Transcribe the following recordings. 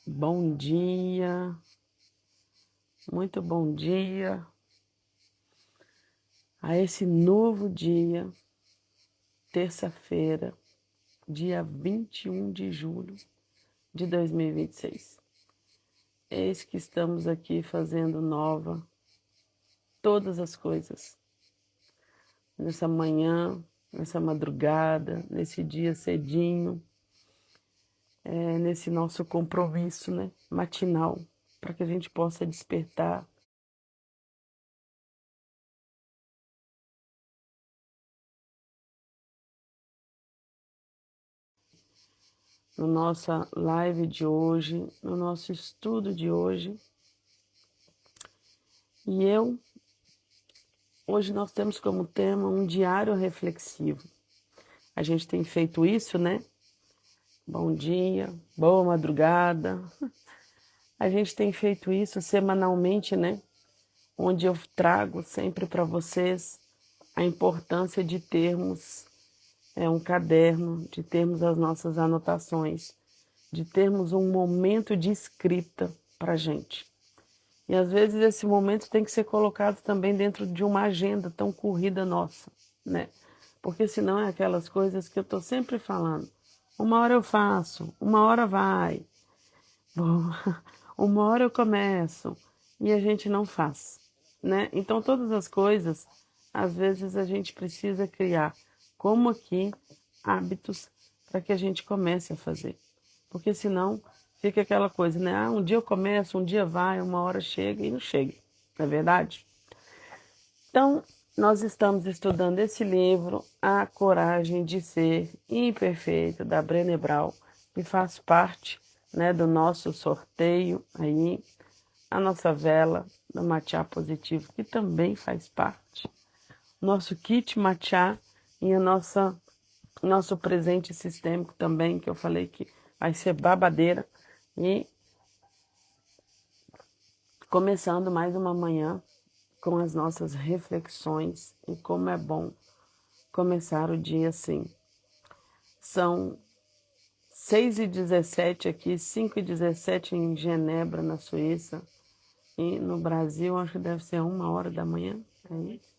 Bom dia, muito bom dia a esse novo dia, terça-feira, dia 21 de julho de 2026. Eis que estamos aqui fazendo nova todas as coisas, nessa manhã, nessa madrugada, nesse dia cedinho, nesse nosso compromisso, né, matinal, para que a gente possa despertar na nossa live de hoje, no nosso estudo de hoje. E hoje nós temos como tema um diário reflexivo. A gente tem feito isso, né? Bom dia, boa madrugada. A gente tem feito isso semanalmente, né? Onde eu trago sempre para vocês a importância de termos um caderno, de termos as nossas anotações, de termos um momento de escrita para a gente. E às vezes esse momento tem que ser colocado também dentro de uma agenda tão corrida nossa, né? Porque senão é aquelas coisas que eu estou sempre falando. Uma hora eu faço, uma hora vai, bom, uma hora eu começo e a gente não faz, né? Então todas as coisas, às vezes a gente precisa criar, como aqui, hábitos para que a gente comece a fazer. Porque senão fica aquela coisa, né? Ah, um dia eu começo, um dia vai, uma hora chega e não chega, não é verdade? Então, nós estamos estudando esse livro, A Coragem de Ser Imperfeito, da Brené Brown, que faz parte, né, do nosso sorteio aí, a nossa vela do Matcha Positivo, que também faz parte, nosso kit Matcha e a nosso presente sistêmico também, que eu falei que vai ser babadeira. E começando mais uma manhã com as nossas reflexões e como é bom começar o dia assim. São 6h17 aqui, 5h17 em Genebra, na Suíça. E no Brasil, acho que deve ser 1h da manhã, é isso?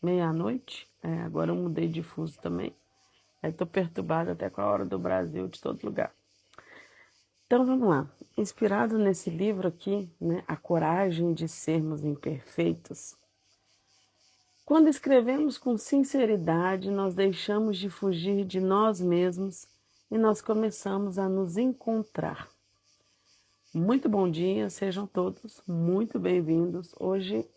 Meia-noite. Agora eu mudei de fuso também. Estou perturbada até com a hora do Brasil, de todo lugar. Então vamos lá. Inspirado nesse livro aqui, né, A Coragem de Sermos Imperfeitos. Quando escrevemos com sinceridade, nós deixamos de fugir de nós mesmos e nós começamos a nos encontrar. Muito bom dia, sejam todos muito bem-vindos. Hoje,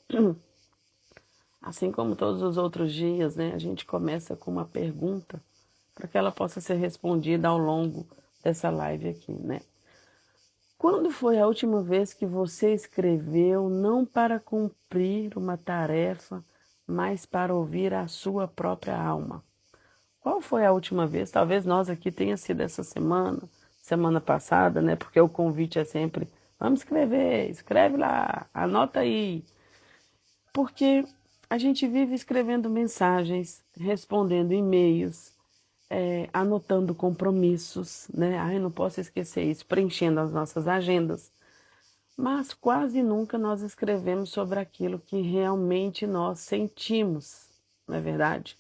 assim como todos os outros dias, né, a gente começa com uma pergunta para que ela possa ser respondida ao longo dessa live aqui, né? Quando foi a última vez que você escreveu não para cumprir uma tarefa, mas para ouvir a sua própria alma? Qual foi a última vez? Talvez nós aqui tenha sido essa semana passada, né? Porque o convite é sempre, vamos escrever, escreve lá, anota aí. Porque a gente vive escrevendo mensagens, respondendo e-mails, anotando compromissos, né? Ai, não posso esquecer isso, preenchendo as nossas agendas. Mas quase nunca nós escrevemos sobre aquilo que realmente nós sentimos, não é verdade?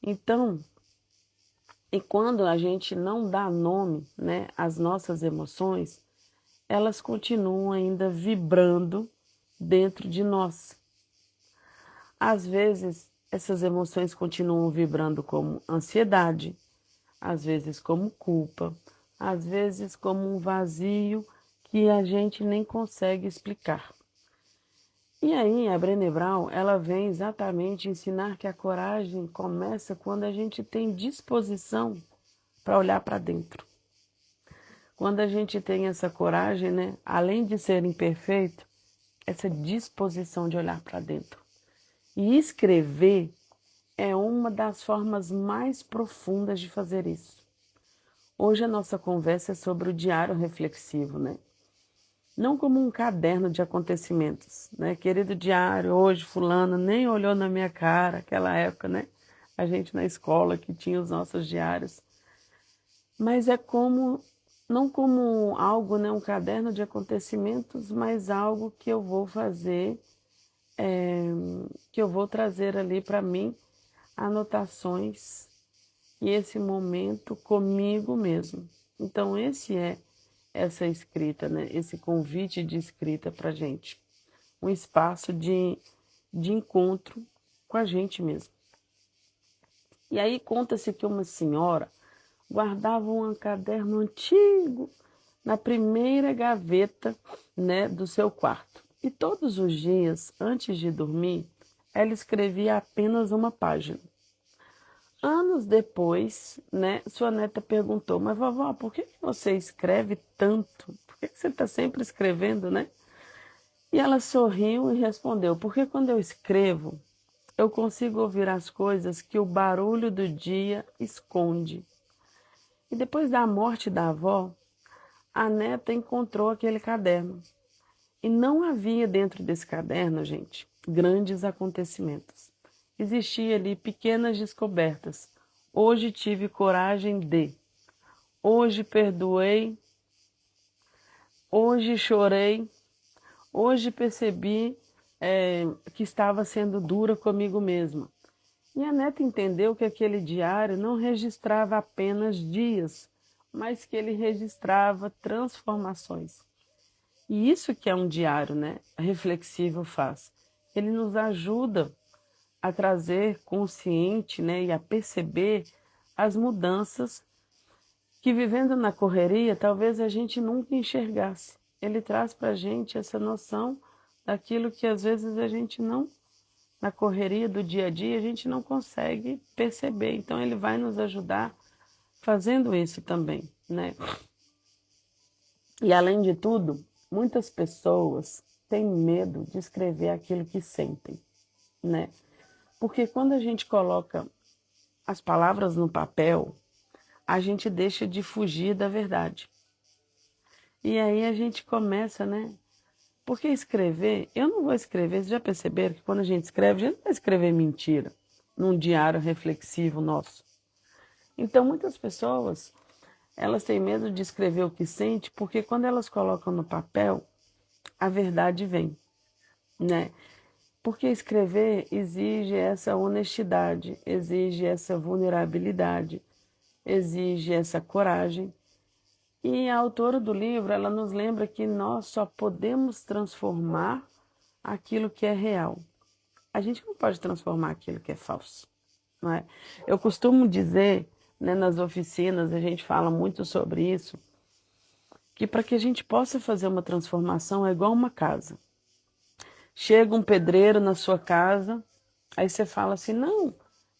Então, e quando a gente não dá nome, né, às nossas emoções, elas continuam ainda vibrando dentro de nós. Às vezes, essas emoções continuam vibrando como ansiedade, às vezes como culpa, às vezes como um vazio que a gente nem consegue explicar. E aí, a Brené Brown, ela vem exatamente ensinar que a coragem começa quando a gente tem disposição para olhar para dentro. Quando a gente tem essa coragem, né, além de ser imperfeito, essa disposição de olhar para dentro. E escrever é uma das formas mais profundas de fazer isso. Hoje a nossa conversa é sobre o diário reflexivo, né? Não como um caderno de acontecimentos, né? Querido diário, hoje fulano nem olhou na minha cara, aquela época, né? A gente na escola que tinha os nossos diários. Mas é como não como algo, né, um caderno de acontecimentos, mas algo que eu vou fazer, é, que eu vou trazer ali para mim, anotações e esse momento comigo mesmo. Então, esse é essa escrita, né? Esse convite de escrita para gente. Um espaço de encontro com a gente mesmo. E aí conta-se que uma senhora guardava um caderno antigo na primeira gaveta, né, do seu quarto. E todos os dias, antes de dormir, ela escrevia apenas uma página. Anos depois, né, sua neta perguntou, mas vovó, por que você escreve tanto? Por que você está sempre escrevendo, né? E ela sorriu e respondeu, porque quando eu escrevo, eu consigo ouvir as coisas que o barulho do dia esconde. E depois da morte da avó, a neta encontrou aquele caderno. E não havia dentro desse caderno, gente, grandes acontecimentos. Existia ali pequenas descobertas. Hoje tive coragem de. Hoje perdoei. Hoje chorei. Hoje percebi que estava sendo dura comigo mesma. E a neta entendeu que aquele diário não registrava apenas dias, mas que ele registrava transformações. E isso que é um diário, né? Reflexivo faz. Ele nos ajuda a trazer consciente, né, e a perceber as mudanças que vivendo na correria talvez a gente nunca enxergasse. Ele traz para a gente essa noção daquilo que às vezes a gente não, na correria do dia a dia, a gente não consegue perceber. Então ele vai nos ajudar fazendo isso também, né? E além de tudo, muitas pessoas têm medo de escrever aquilo que sentem, né? Porque quando a gente coloca as palavras no papel, a gente deixa de fugir da verdade. E aí a gente começa, né? Porque escrever, eu não vou escrever, vocês já perceberam que quando a gente escreve, a gente não vai escrever mentira num diário reflexivo nosso. Então muitas pessoas, elas têm medo de escrever o que sente, porque quando elas colocam no papel, a verdade vem, né? Porque escrever exige essa honestidade, exige essa vulnerabilidade, exige essa coragem. E a autora do livro, ela nos lembra que nós só podemos transformar aquilo que é real. A gente não pode transformar aquilo que é falso, não é? Eu costumo dizer, né, nas oficinas, a gente fala muito sobre isso, que para que a gente possa fazer uma transformação é igual uma casa. Chega um pedreiro na sua casa, aí você fala assim, não,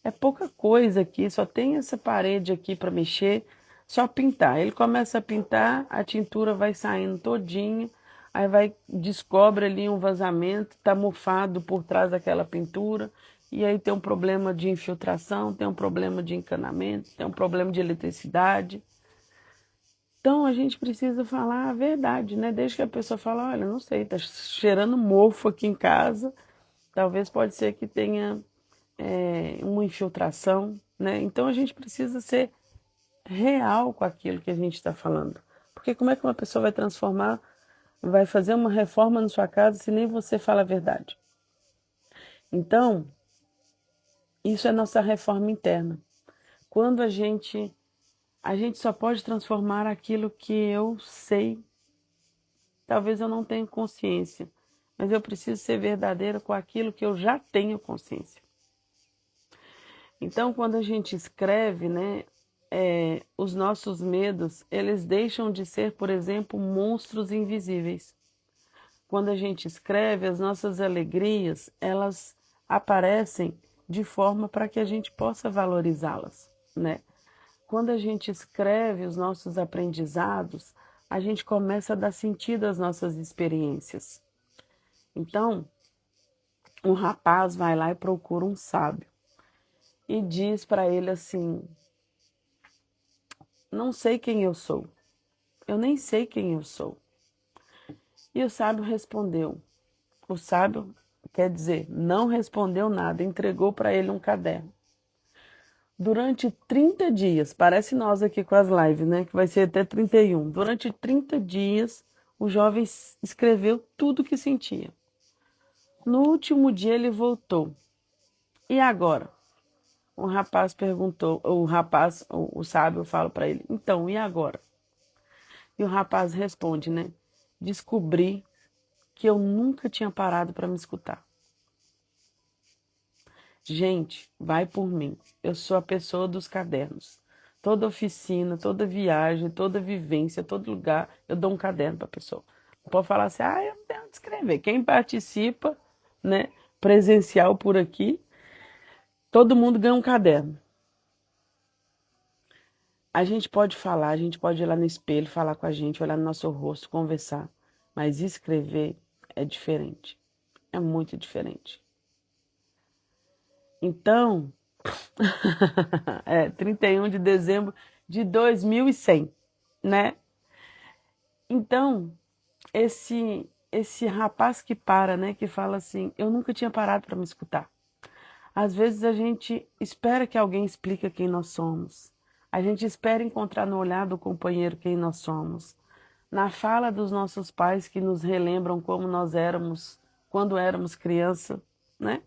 é pouca coisa aqui, só tem essa parede aqui para mexer, só pintar. Ele começa a pintar, a tintura vai saindo todinha, aí descobre ali um vazamento, tá mofado por trás daquela pintura, e aí tem um problema de infiltração, tem um problema de encanamento, tem um problema de eletricidade. Então a gente precisa falar a verdade, né? Desde que a pessoa fala, olha, não sei, tá cheirando mofo aqui em casa, talvez pode ser que tenha uma infiltração, né? Então a gente precisa ser real com aquilo que a gente está falando. Porque como é que uma pessoa vai transformar, vai fazer uma reforma na sua casa se nem você fala a verdade? Então, isso é nossa reforma interna. Quando a gente só pode transformar aquilo que eu sei. Talvez eu não tenha consciência, mas eu preciso ser verdadeira com aquilo que eu já tenho consciência. Então, quando a gente escreve, né, os nossos medos, eles deixam de ser, por exemplo, monstros invisíveis. Quando a gente escreve, as nossas alegrias, elas aparecem de forma para que a gente possa valorizá-las, né? Quando a gente escreve os nossos aprendizados, a gente começa a dar sentido às nossas experiências. Então, um rapaz vai lá e procura um sábio e diz para ele assim: não sei quem eu sou, eu nem sei quem eu sou. E o sábio respondeu. O sábio, quer dizer, não respondeu nada, entregou para ele um caderno. Durante 30 dias, parece nós aqui com as lives, né? Que vai ser até 31. Durante 30 dias, o jovem escreveu tudo o que sentia. No último dia, ele voltou. E agora? O rapaz perguntou, o sábio fala para ele, então, e agora? E o rapaz responde, né? Descobri que eu nunca tinha parado para me escutar. Gente, vai por mim. Eu sou a pessoa dos cadernos. Toda oficina, toda viagem, toda vivência, todo lugar, eu dou um caderno para a pessoa. Não pode falar assim, eu não tenho onde escrever. Quem participa, né, presencial por aqui, todo mundo ganha um caderno. A gente pode falar, a gente pode ir lá no espelho, falar com a gente, olhar no nosso rosto, conversar. Mas escrever é diferente. É muito diferente. Então, 31 de dezembro de 2100, né? Então, esse rapaz que para, né, que fala assim, eu nunca tinha parado para me escutar. Às vezes a gente espera que alguém explique quem nós somos. A gente espera encontrar no olhar do companheiro quem nós somos. Na fala dos nossos pais que nos relembram como nós éramos quando éramos criança, né?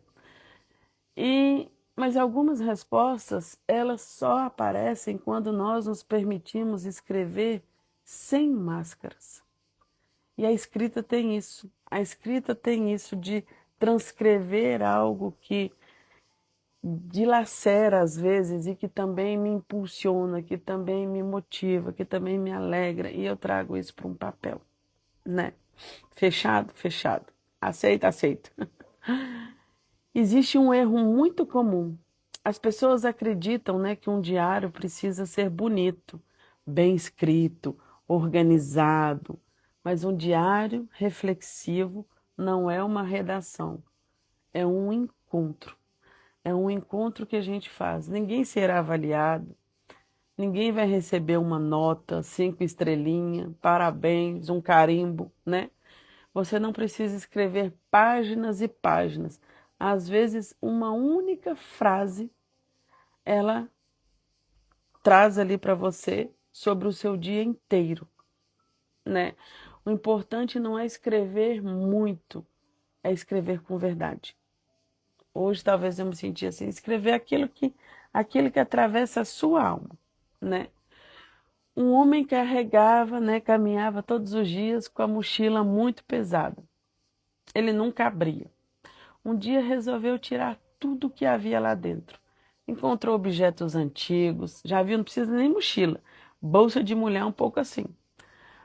Mas algumas respostas, elas só aparecem quando nós nos permitimos escrever sem máscaras. E a escrita tem isso. A escrita tem isso de transcrever algo que dilacera às vezes e que também me impulsiona, que também me motiva, que também me alegra. E eu trago isso para um papel, né? Fechado, fechado. Aceita, aceita. Existe um erro muito comum. As pessoas acreditam, né, que um diário precisa ser bonito, bem escrito, organizado, mas um diário reflexivo não é uma redação, é um encontro. É um encontro que a gente faz. Ninguém será avaliado, ninguém vai receber uma nota, 5 estrelinhas, parabéns, um carimbo, né? Você não precisa escrever páginas e páginas. Às vezes, uma única frase, ela traz ali para você sobre o seu dia inteiro, né? O importante não é escrever muito, é escrever com verdade. Hoje, talvez eu me senti assim, escrever aquilo que atravessa a sua alma, né? Um homem carregava, né, caminhava todos os dias com a mochila muito pesada. Ele nunca abria. Um dia resolveu tirar tudo o que havia lá dentro. Encontrou objetos antigos, já viu, não precisa nem mochila. Bolsa de mulher um pouco assim.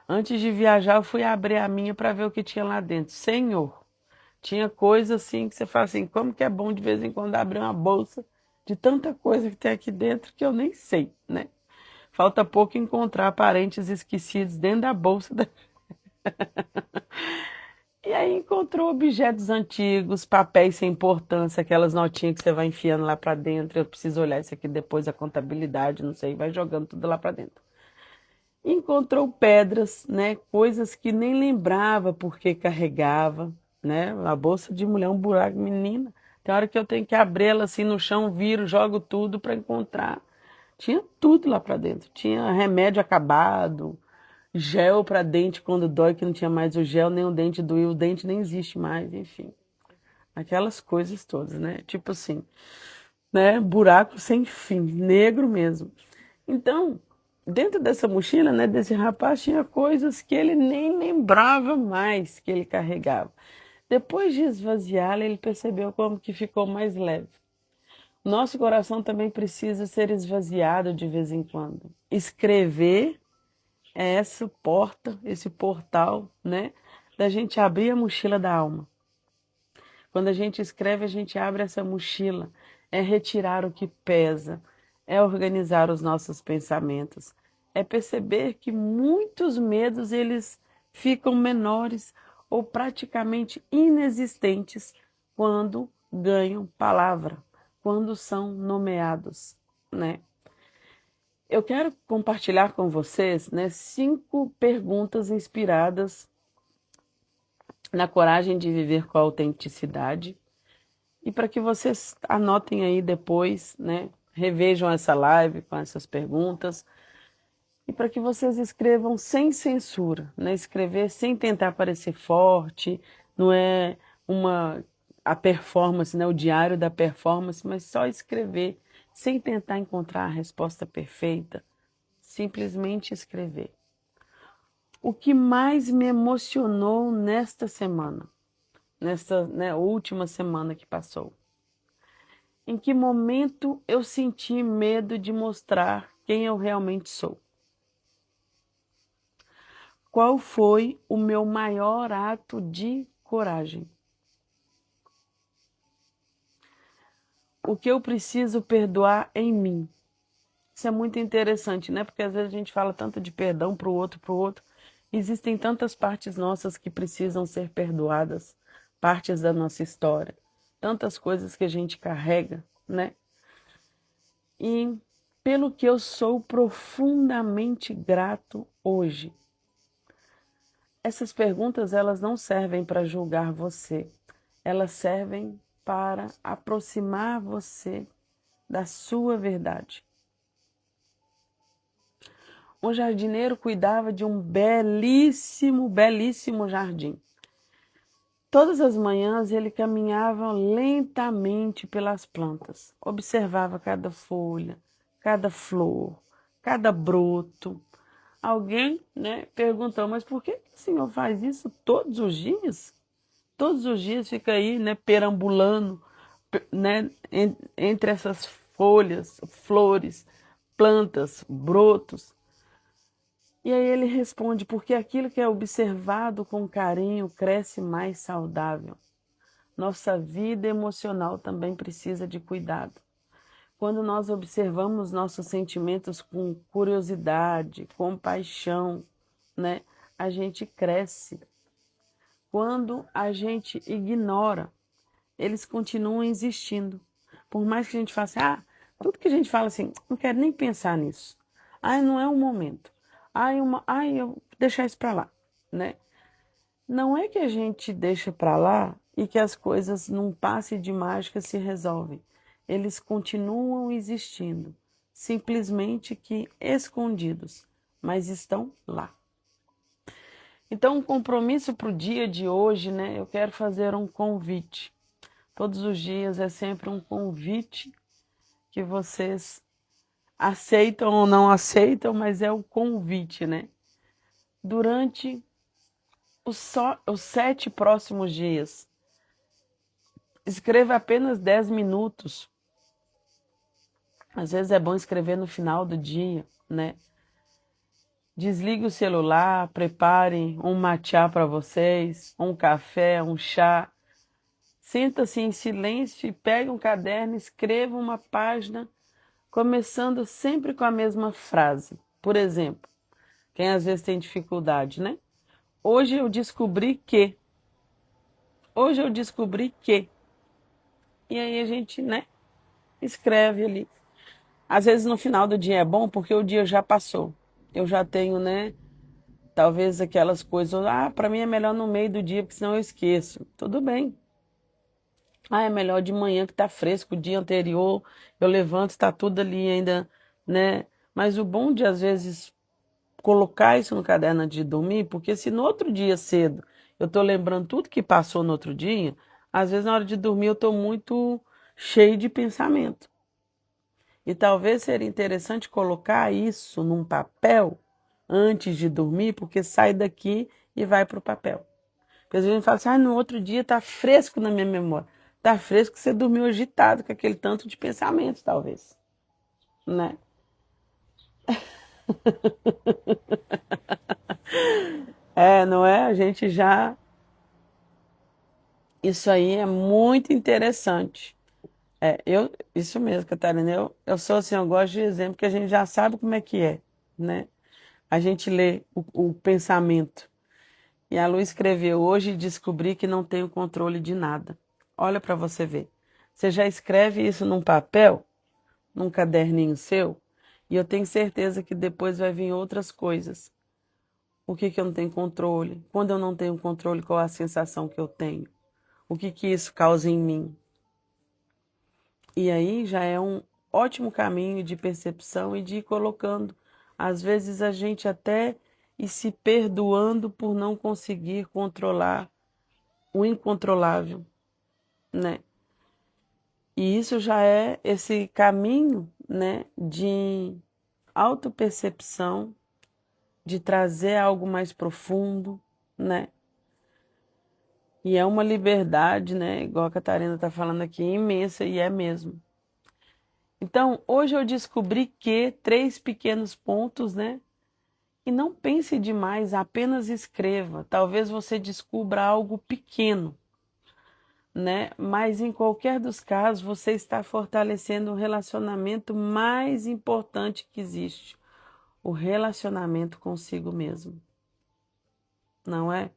Antes de viajar, eu fui abrir a minha para ver o que tinha lá dentro. Senhor, tinha coisa assim que você fala assim, como que é bom de vez em quando abrir uma bolsa de tanta coisa que tem aqui dentro que eu nem sei, né? Falta pouco encontrar parentes esquecidos dentro da bolsa da... E aí encontrou objetos antigos, papéis sem importância, aquelas notinhas que você vai enfiando lá para dentro. Eu preciso olhar isso aqui depois, a contabilidade, não sei, vai jogando tudo lá para dentro. Encontrou pedras, né, coisas que nem lembrava porque carregava, né? A bolsa de mulher, um buraco, menina. Tem hora que eu tenho que abrir ela assim no chão, viro, jogo tudo para encontrar. Tinha tudo lá para dentro. Tinha remédio acabado, gel para dente quando dói, que não tinha mais o gel, nem o dente doía, o dente nem existe mais, enfim. Aquelas coisas todas, né? Tipo assim, né? Buraco sem fim, negro mesmo. Então, dentro dessa mochila, né, desse rapaz, tinha coisas que ele nem lembrava mais que ele carregava. Depois de esvaziá-la, ele percebeu como que ficou mais leve. Nosso coração também precisa ser esvaziado de vez em quando. Escrever é essa porta, esse portal, né? Da gente abrir a mochila da alma. Quando a gente escreve, a gente abre essa mochila. É retirar o que pesa, é organizar os nossos pensamentos, é perceber que muitos medos eles ficam menores ou praticamente inexistentes quando ganham palavra, quando são nomeados, né? Eu quero compartilhar com vocês, né, 5 perguntas inspiradas na coragem de viver com a autenticidade e para que vocês anotem aí depois, né, revejam essa live com essas perguntas e para que vocês escrevam sem censura, né? Escrever sem tentar parecer forte, não é a performance, né? O diário da performance, mas só escrever sem tentar encontrar a resposta perfeita, simplesmente escrever. O que mais me emocionou nesta semana, nesta, né, última semana que passou? Em que momento eu senti medo de mostrar quem eu realmente sou? Qual foi o meu maior ato de coragem? O que eu preciso perdoar em mim? Isso é muito interessante, né? Porque às vezes a gente fala tanto de perdão para o outro. Existem tantas partes nossas que precisam ser perdoadas, partes da nossa história, tantas coisas que a gente carrega, né? E pelo que eu sou profundamente grato hoje. Essas perguntas, elas não servem para julgar você. Elas servem para aproximar você da sua verdade. Um jardineiro cuidava de um belíssimo, belíssimo jardim. Todas as manhãs ele caminhava lentamente pelas plantas, observava cada folha, cada flor, cada broto. Alguém, né, perguntou, mas por que o senhor faz isso todos os dias? Todos os dias fica aí, né, perambulando, né, entre essas folhas, flores, plantas, brotos. E aí ele responde, porque aquilo que é observado com carinho cresce mais saudável. Nossa vida emocional também precisa de cuidado. Quando nós observamos nossos sentimentos com curiosidade, compaixão, né, a gente cresce. Quando a gente ignora, eles continuam existindo. Por mais que a gente faça, tudo que a gente fala assim, não quero nem pensar nisso. Não é um momento. Eu vou deixar isso para lá, né? Não é que a gente deixa para lá e que as coisas num passe de mágica se resolvem. Eles continuam existindo, simplesmente que escondidos, mas estão lá. Então, um compromisso para o dia de hoje, né? Eu quero fazer um convite. Todos os dias é sempre um convite que vocês aceitam ou não aceitam, mas é o convite, né? Durante os 7 próximos dias, escreva apenas 10 minutos. Às vezes é bom escrever no final do dia, né? Desligue o celular, preparem um matcha para vocês, um café, um chá. Senta-se em silêncio e pega um caderno, escreva uma página, começando sempre com a mesma frase. Por exemplo, quem às vezes tem dificuldade, né? Hoje eu descobri que. Hoje eu descobri que. E aí a gente, né, escreve ali. Às vezes no final do dia é bom porque o dia já passou. Eu já tenho, né, talvez aquelas coisas, para mim é melhor no meio do dia, porque senão eu esqueço. Tudo bem. É melhor de manhã que tá fresco, o dia anterior, eu levanto, está tudo ali ainda, né? Mas o bom de às vezes colocar isso no caderno antes de dormir, porque se no outro dia cedo eu tô lembrando tudo que passou no outro dia, às vezes na hora de dormir eu tô muito cheio de pensamento. E talvez seria interessante colocar isso num papel antes de dormir, porque sai daqui e vai para o papel. Porque às vezes a gente fala assim, no outro dia tá fresco na minha memória. Tá fresco que você dormiu agitado com aquele tanto de pensamentos, talvez. Né? Não é? A gente já... Isso aí é muito interessante. Isso mesmo, Catarina. Eu sou assim, eu gosto de exemplo, que a gente já sabe como é que é, né? A gente lê o pensamento. E a Lu escreveu, hoje descobri que não tenho controle de nada. Olha para você ver. Você já escreve isso num papel, num caderninho seu, e eu tenho certeza que depois vai vir outras coisas. O que eu não tenho controle? Quando eu não tenho controle, qual é a sensação que eu tenho? O que isso causa em mim? E aí já é ótimo caminho de percepção e de ir colocando. Às vezes a gente até ir se perdoando por não conseguir controlar o incontrolável, né? E isso já é esse caminho, né, de autopercepção, de trazer algo mais profundo, né? E é uma liberdade, né, igual a Catarina está falando aqui, imensa, e é mesmo. Então, hoje eu descobri que 3 pequenos pontos, né? E não pense demais, apenas escreva. Talvez você descubra algo pequeno, né? Mas em qualquer dos casos, você está fortalecendo o relacionamento mais importante que existe, o relacionamento consigo mesmo. Não é?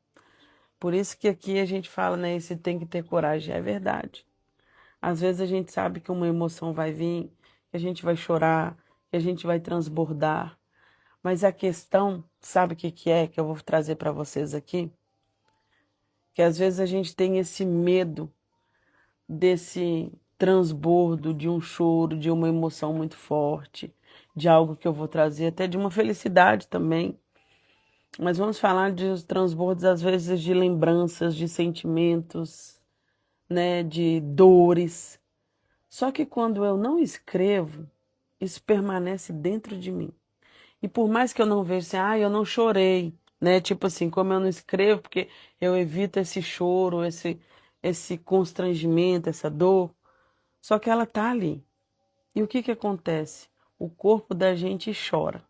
Por isso que aqui a gente fala, né? Você tem que ter coragem, é verdade. Às vezes a gente sabe que uma emoção vai vir, que a gente vai chorar, que a gente vai transbordar. Mas a questão, sabe o que que é que eu vou trazer para vocês aqui? Que às vezes a gente tem esse medo desse transbordo, de um choro, de uma emoção muito forte, de algo que eu vou trazer, até de uma felicidade também. Mas vamos falar de transbordos, às vezes, de lembranças, de sentimentos, né, de dores. Só que quando eu não escrevo, isso permanece dentro de mim. E por mais que eu não veja assim, eu não chorei, né? Tipo assim, como eu não escrevo, porque eu evito esse choro, esse constrangimento, essa dor. Só que ela tá ali. E o que que acontece? O corpo da gente chora.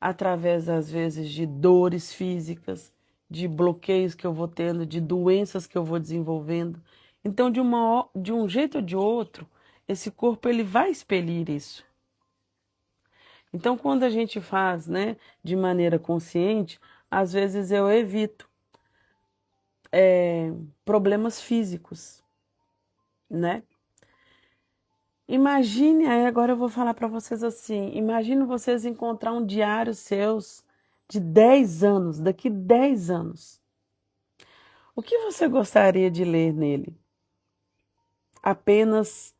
Através, às vezes, de dores físicas, de bloqueios que eu vou tendo, de doenças que eu vou desenvolvendo. Então, de um jeito ou de outro, esse corpo ele vai expelir isso. Então, quando a gente faz, né, de maneira consciente, às vezes eu evito problemas físicos, né? Imagine, aí agora eu vou falar para vocês assim, imagine vocês encontrar um diário seus de 10 anos, daqui 10 anos. O que você gostaria de ler nele? Apenas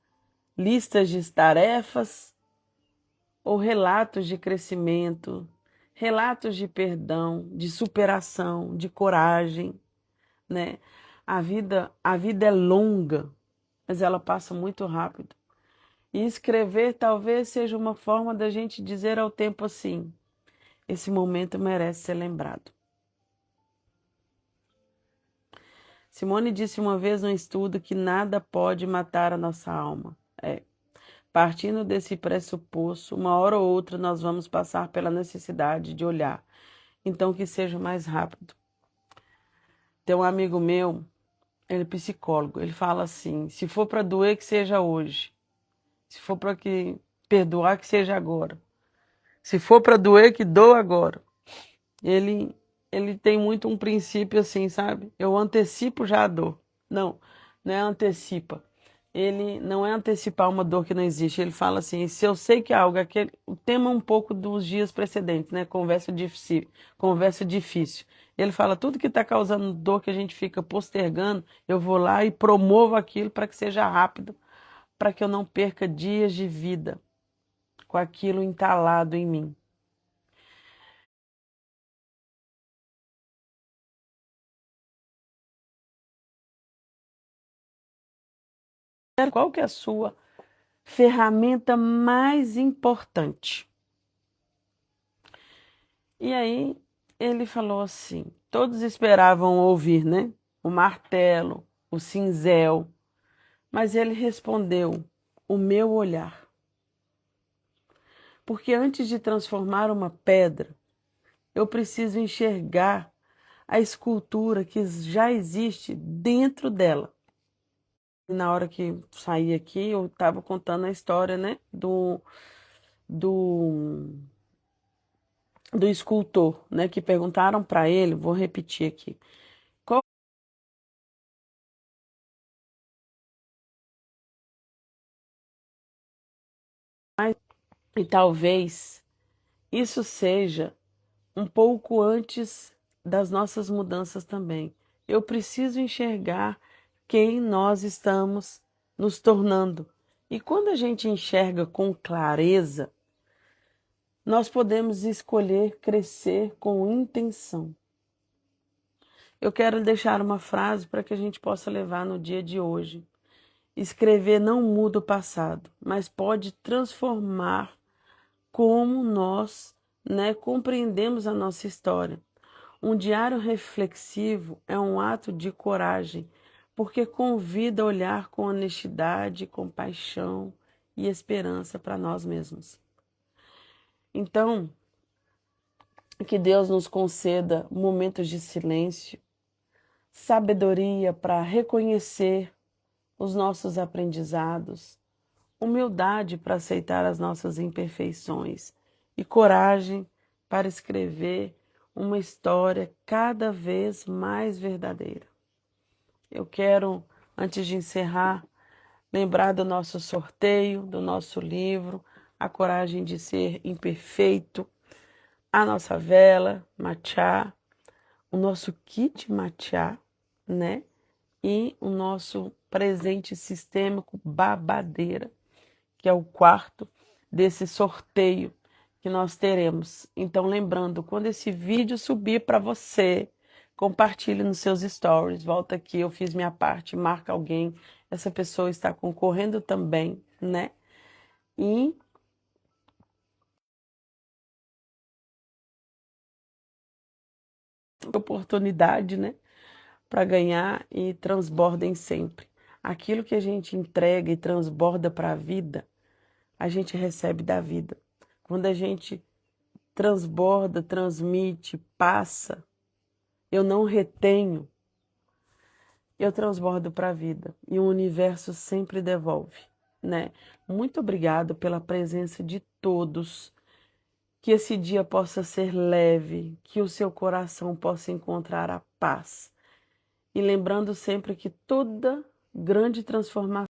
listas de tarefas ou relatos de crescimento, relatos de perdão, de superação, de coragem, né? A vida é longa, mas ela passa muito rápido. E escrever talvez seja uma forma da gente dizer ao tempo assim: esse momento merece ser lembrado. Simone disse uma vez num estudo que nada pode matar a nossa alma. Partindo desse pressuposto, uma hora ou outra nós vamos passar pela necessidade de olhar. Então que seja mais rápido. Tem um amigo meu, ele é psicólogo, ele fala assim: se for para doer, que seja hoje. Se for para que perdoar, que seja agora. Se for para doer, que doa agora. Ele, ele tem muito um princípio assim, sabe? Eu antecipo já a dor. Não, não é antecipa. Ele não é antecipar uma dor que não existe. Ele fala assim: se eu sei que é algo, aquele, o tema um pouco dos dias precedentes, né? Conversa difícil, conversa difícil. Ele fala: tudo que está causando dor que a gente fica postergando, eu vou lá e promovo aquilo para que seja rápido, para que eu não perca dias de vida com aquilo entalado em mim. Qual que é a sua ferramenta mais importante? E aí ele falou assim: todos esperavam ouvir, né? O martelo, o cinzel, mas ele respondeu: o meu olhar. Porque antes de transformar uma pedra, eu preciso enxergar a escultura que já existe dentro dela. E na hora que saí aqui, eu estava contando a história, né, do, do escultor, né, que perguntaram para ele, vou repetir aqui, qual e talvez isso seja um pouco antes das nossas mudanças também. Eu preciso enxergar quem nós estamos nos tornando. E quando a gente enxerga com clareza, nós podemos escolher crescer com intenção. Eu quero deixar uma frase para que a gente possa levar no dia de hoje. Escrever não muda o passado, mas pode transformar como nós, compreendemos a nossa história. Um diário reflexivo é um ato de coragem, porque convida a olhar com honestidade, compaixão e esperança para nós mesmos. Então, que Deus nos conceda momentos de silêncio, sabedoria para reconhecer os nossos aprendizados, humildade para aceitar as nossas imperfeições e coragem para escrever uma história cada vez mais verdadeira. Eu quero, antes de encerrar, lembrar do nosso sorteio, do nosso livro, A Coragem de Ser Imperfeito, a nossa vela, matcha, o nosso kit matcha, né? E o nosso presente sistêmico babadeira, que é o quarto desse sorteio que nós teremos. Então, lembrando, quando esse vídeo subir para você, compartilhe nos seus stories. Volta aqui, eu fiz minha parte, marca alguém. Essa pessoa está concorrendo também, né? E oportunidade, né? Para ganhar e transbordem sempre. Aquilo que a gente entrega e transborda para a vida, a gente recebe da vida. Quando a gente transborda, transmite, passa, eu não retenho, eu transbordo para a vida. E o universo sempre devolve, né? Muito obrigado pela presença de todos. Que esse dia possa ser leve, que o seu coração possa encontrar a paz. E lembrando sempre que toda grande transformação